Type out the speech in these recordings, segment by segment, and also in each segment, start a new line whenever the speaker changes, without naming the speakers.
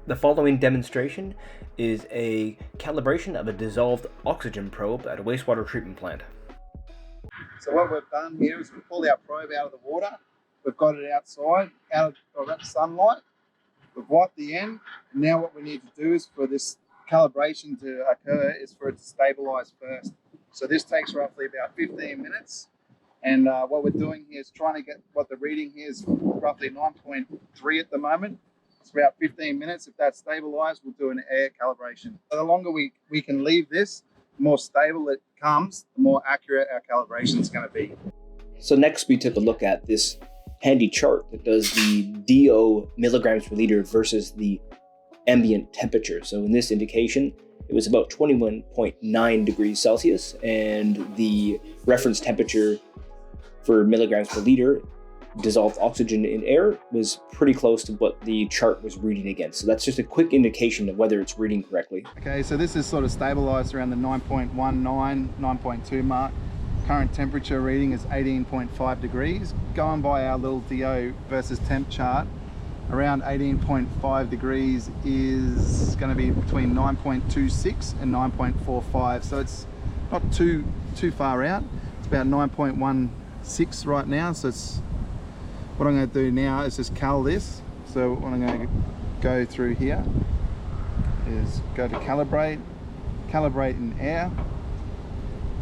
The following demonstration is a calibration of a dissolved oxygen probe at a wastewater treatment plant.
So what we've done here is we've pulled our probe out of the water. We've got it outside, out of that sunlight. We've wiped the end. And now what we need to do is for this calibration to occur is for it to stabilize first. So this takes roughly about 15 minutes. And what we're doing here is trying to get what the reading here is roughly 9.3 at the moment. It's about 15 minutes. If that's stabilized, we'll do an air calibration. So the longer we can leave this, the more stable it comes, the more accurate our calibration is going to be.
So next we took a look at this handy chart that does the DO milligrams per liter versus the ambient temperature. So in this indication, it was about 21.9 degrees Celsius, and the reference temperature for milligrams per liter dissolved oxygen in air was pretty close to what the chart was reading against. So that's just a quick indication of whether it's reading correctly.
Okay, so this is sort of stabilized around the 9.19, 9.2 mark. Current temperature reading is 18.5 degrees. Going by our little DO versus temp chart, around 18.5 degrees is going to be between 9.26 and 9.45. So it's not too far out. It's about 9.16 right now. So it's what I'm going to do now is just cal this. So what I'm going to go through here is go to calibrate in air.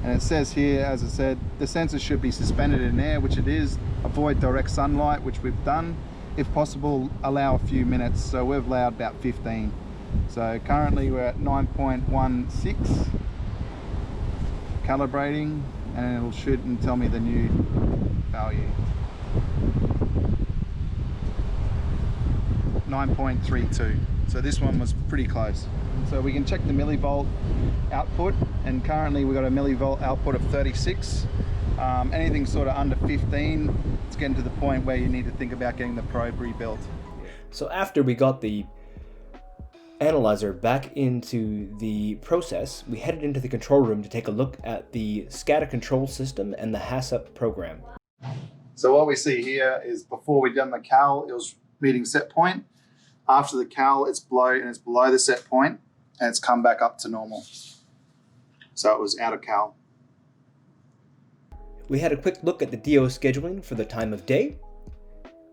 And it says here, as I said, the sensor should be suspended in air, which it is. Avoid direct sunlight, which we've done. If possible, allow a few minutes. So we've allowed about 15. So currently we're at 9.16, calibrating, and it'll shoot and tell me the new value. 9.32. So this one was pretty close. So we can check the millivolt output, and currently we've got a millivolt output of 36. Anything sort of under 15, it's getting to the point where you need to think about getting the probe rebuilt.
So after we got the analyzer back into the process, we headed into the control room to take a look at the SCADA control system and the HACCP program.
So what we see here is before we'd done the cal, it was meeting set point. After the cal, it's below the set point, and it's come back up to normal. So it was out of cal.
We had a quick look at the DO scheduling for the time of day,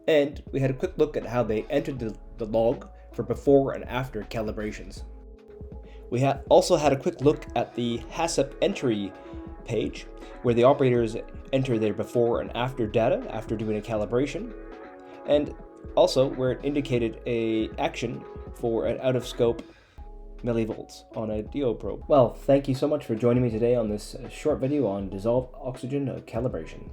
and we had a quick look at how they entered the log for before and after calibrations. We also had a quick look at the HACCP entry page, where the operators enter their before and after data after doing a calibration, and also where it indicated a action for an out-of-scope millivolts on a DO probe. Well, thank you so much for joining me today on this short video on dissolved oxygen calibration.